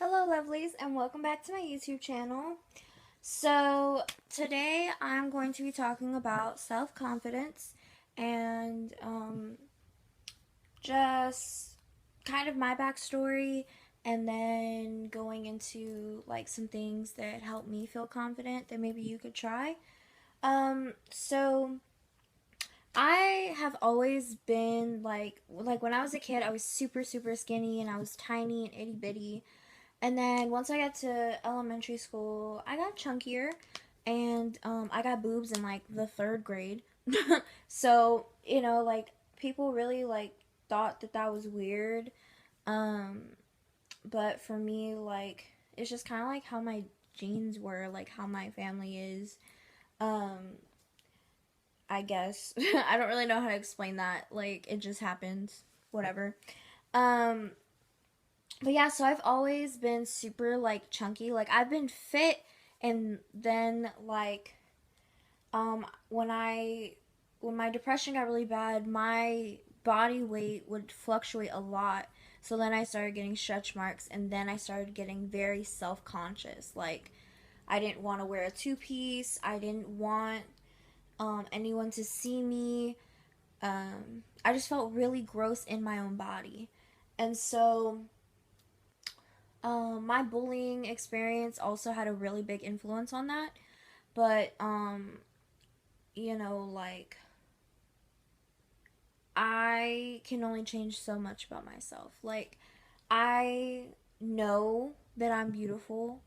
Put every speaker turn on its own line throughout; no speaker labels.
Hello lovelies and welcome back to my YouTube channel. So today I'm going to be talking about self-confidence and just kind of my backstory and then going into like some things that help me feel confident that maybe you could try. So I have always been like when I was a kid I was super skinny and I was tiny and itty bitty. And then once I got to elementary school, I got chunkier, and I got boobs in like the third grade. So like people really like thought that that was weird. Um, but for me, like it's just kind of like how my genes were, like how my family is. Um, I guess I don't really know how to explain that. Like it just happened. Whatever. Um, But yeah, so I've always been super like chunky. Like I've been fit and then like when my depression got really bad, my body weight would fluctuate a lot. So then I started getting stretch marks and then I started getting very self-conscious. Like I didn't want to wear a two-piece. I didn't want anyone to see me. I just felt really gross in my own body. And so my bullying experience also had a really big influence on that. But, like, I can only change so much about myself. Like, I know that I'm beautiful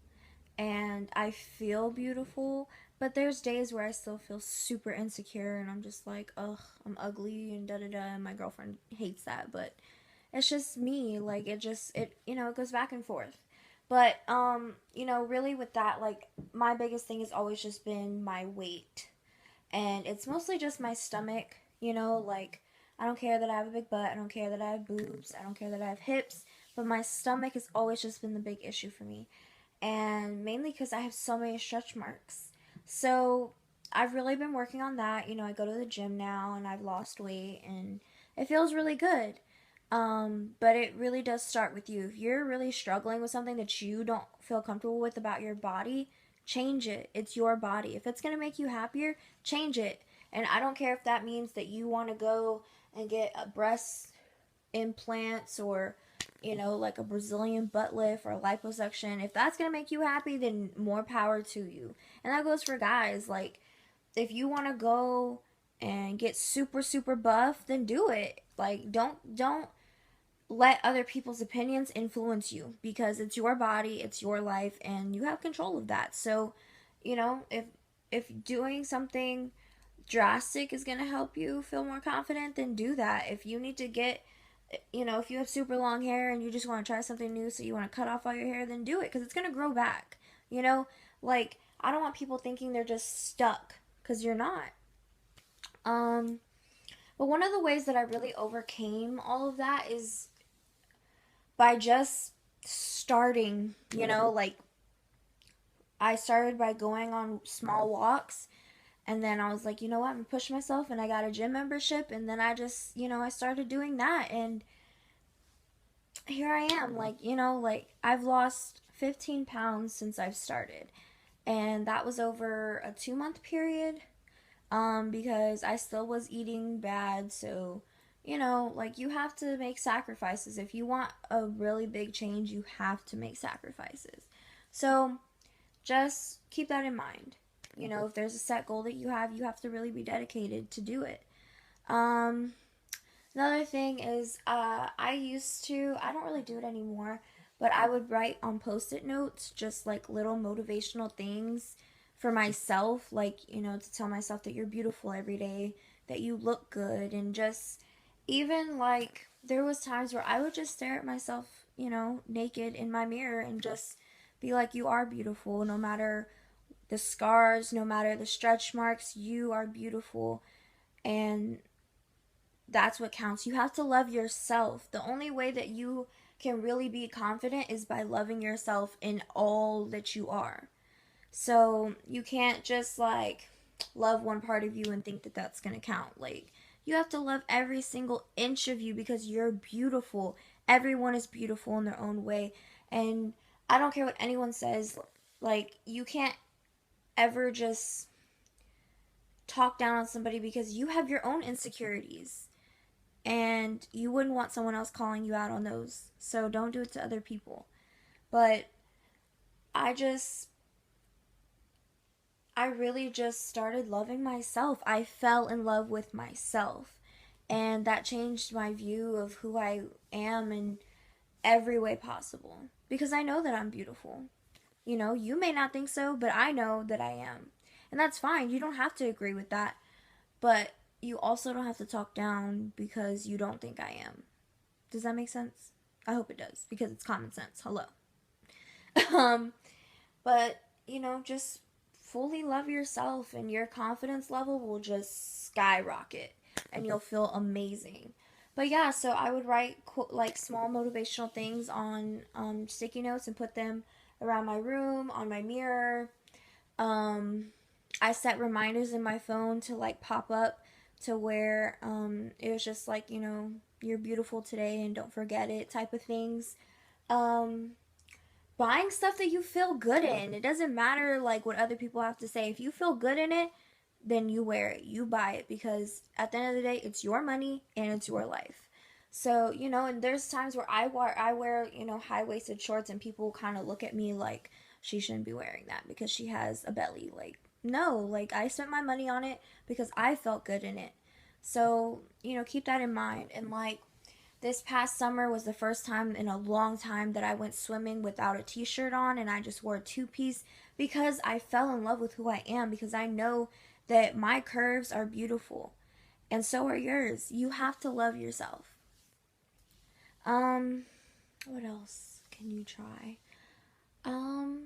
and I feel beautiful, but there's days where I still feel super insecure and I'm just like, ugh, I'm ugly and da da da. And my girlfriend hates that, but it's just me. Like, it goes back and forth. But, really with that, like, my biggest thing has always just been my weight. And it's mostly just my stomach, like, I don't care that I have a big butt. I don't care that I have boobs. I don't care that I have hips. But my stomach has always just been the big issue for me. And mainly because I have so many stretch marks. So I've really been working on that. I go to the gym now and I've lost weight and it feels really good. But it really does start with you. If you're really struggling with something that you don't feel comfortable with about your body, change it. It's your body. If it's going to make you happier, change it. And I don't care if that means that you want to go and get a breast implants or like a Brazilian butt lift or a liposuction. If that's going to make you happy, then more power to you. And that goes for guys. Like if you want to go and get super buff, then do it. Like don't let other people's opinions influence you because it's your body, it's your life and you have control of that. So, if doing something drastic is going to help you feel more confident, then do that. If you need to get if you have super long hair and you just want to try something new, so you want to cut off all your hair, then do it because it's going to grow back. Like I don't want people thinking they're just stuck because you're not. Um, but one of the ways that I really overcame all of that is by just starting, like I started by going on small walks and then I was like, you know what, I'm gonna push myself and I got a gym membership and then I just, I started doing that and here I am. Like, like I've lost 15 pounds since I've started. And that was over a 2 month period. Because I still was eating bad, so like you have to make sacrifices. If you want a really big change, you have to make sacrifices. So just keep that in mind. If there's a set goal that you have to really be dedicated to do it. Um, Another thing is, I don't really do it anymore, but I would write on post it notes just like little motivational things for myself, like, to tell myself that you're beautiful every day, that you look good, and just even like there was times where I would just stare at myself, naked in my mirror and just be like, you are beautiful no matter the scars, no matter the stretch marks, you are beautiful. And that's what counts. You have to love yourself. The only way that you can really be confident is by loving yourself in all that you are. So you can't just like love one part of you and think that that's going to count. Like you have to love every single inch of you because you're beautiful. Everyone is beautiful in their own way. And I don't care what anyone says. Like, you can't ever just talk down on somebody because you have your own insecurities and you wouldn't want someone else calling you out on those. So don't do it to other people. But I just I really just started loving myself. I fell in love with myself. And that changed my view of who I am in every way possible. Because I know that I'm beautiful. You know, you may not think so, but I know that I am. And that's fine. You don't have to agree with that. But you also don't have to talk down because you don't think I am. Does that make sense? I hope it does because it's common sense. Hello. um, but just fully love yourself and your confidence level will just skyrocket and you'll feel amazing. But yeah, so I would write like small motivational things on sticky notes and put them around my room, on my mirror. Um, I set reminders in my phone to like pop up to where it was just like, you're beautiful today and don't forget it type of things. Um, Buying stuff that you feel good in. It doesn't matter like what other people have to say. If you feel good in it, then you wear it. You buy it because at the end of the day, it's your money and it's your life. So, and there's times where I wear, high-waisted shorts and people kind of look at me like she shouldn't be wearing that because she has a belly. Like, no, like I spent my money on it because I felt good in it. So, keep that in mind. And like this past summer was the first time in a long time that I went swimming without a t-shirt on and I just wore a two-piece because I fell in love with who I am because I know that my curves are beautiful and so are yours. You have to love yourself. Um what else can you try? Um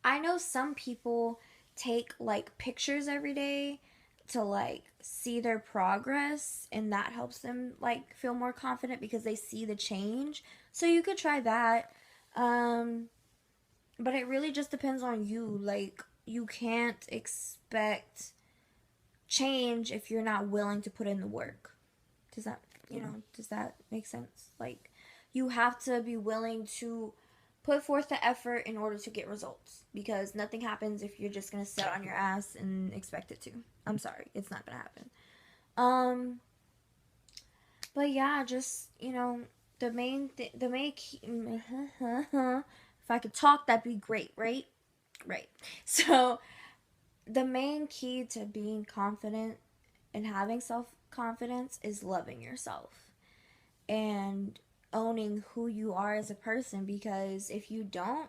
I know some people take like pictures every day to like see their progress and that helps them like feel more confident because they see the change. So you could try that. Um but it really just depends on you. Like you can't expect change if you're not willing to put in the work. Does that, does that make sense? Like you have to be willing to put forth the effort in order to get results because nothing happens if you're just going to sit on your ass and expect it to. I'm sorry, it's not going to happen. Um but yeah, just, the main key, if I could talk that'd be great, right? Right. So, the main key to being confident and having self-confidence is loving yourself and owning who you are as a person because if you don't,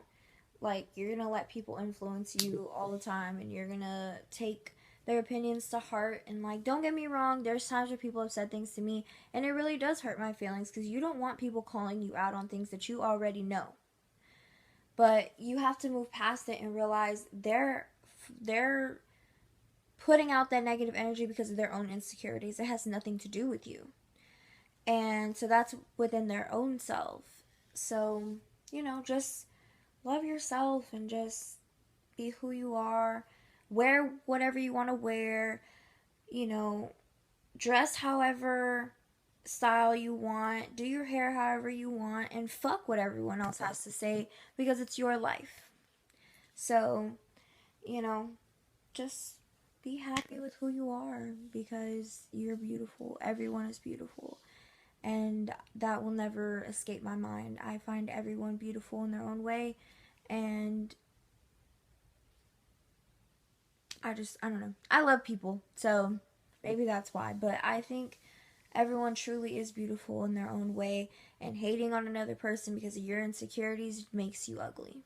like you're gonna let people influence you all the time and you're gonna take their opinions to heart. And like, don't get me wrong, there's times where people have said things to me and it really does hurt my feelings because you don't want people calling you out on things that you already know. But you have to move past it and realize they're putting out that negative energy because of their own insecurities. It has nothing to do with you. And so that's within their own self. So, just love yourself and just be who you are. Wear whatever you want to wear. You know, dress however style you want. Do your hair however you want. And fuck what everyone else has to say because it's your life. So, you know, just be happy with who you are because you're beautiful. Everyone is beautiful. And that will never escape my mind. I find everyone beautiful in their own way. And I don't know. I love people. So maybe that's why. But I think everyone truly is beautiful in their own way. And hating on another person because of your insecurities makes you ugly.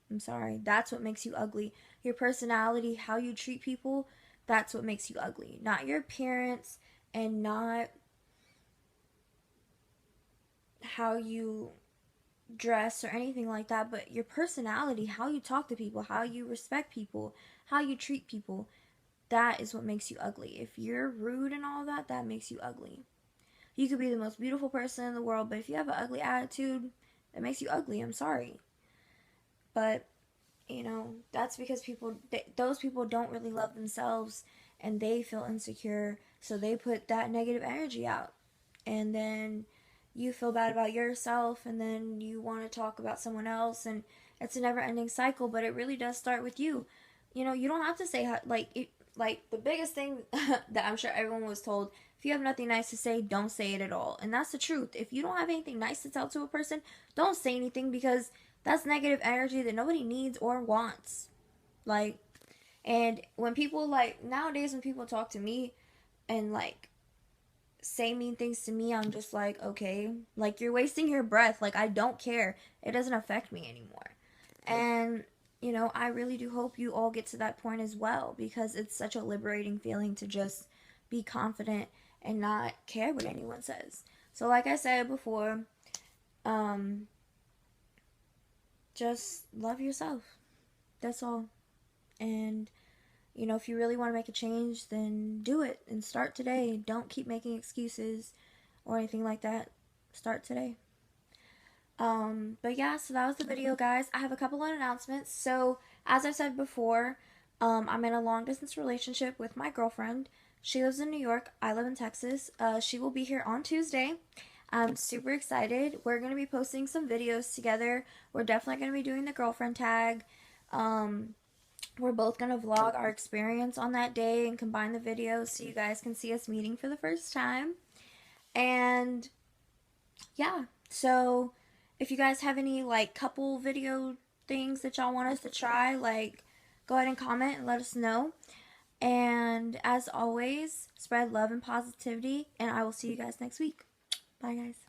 I'm sorry. That's what makes you ugly. Your personality, how you treat people, that's what makes you ugly. Not your appearance and not how you dress or anything like that, but your personality, how you talk to people, how you respect people, how you treat people, that is what makes you ugly. If you're rude and all that, that makes you ugly. You could be the most beautiful person in the world, but if you have an ugly attitude, that makes you ugly. I'm sorry. But that's because those people don't really love themselves and they feel insecure, so they put that negative energy out. And then you feel bad about yourself, and then you want to talk about someone else, and it's a never ending cycle, but it really does start with you. You know, you don't have to say like the biggest thing that I'm sure everyone was told, if you have nothing nice to say, don't say it at all. And that's the truth. If you don't have anything nice to tell to a person, don't say anything, because that's negative energy that nobody needs or wants. Like, and when people, like, nowadays when people talk to me and like say mean things to me, I'm just like, okay, like, you're wasting your breath. Like, I don't care. It doesn't affect me anymore. And you know, I really do hope you all get to that point as well, because it's such a liberating feeling to just be confident and not care what anyone says. So like I said before, um just love yourself. That's all. And you know, if you really want to make a change, then do it and start today. Don't keep making excuses or anything like that. Start today. But yeah, so that was the video, guys. I have a couple of announcements. So, as I said before, I'm in a long distance relationship with my girlfriend. She lives in New York. I live in Texas. She will be here on Tuesday. I'm super excited. We're going to be posting some videos together. We're definitely going to be doing the girlfriend tag. Um, we're both going to vlog our experience on that day and combine the videos so you guys can see us meeting for the first time. And yeah, so if you guys have any like couple video things that y'all want us to try, like, go ahead and comment and let us know. And as always, spread love and positivity, and I will see you guys next week. Bye, guys.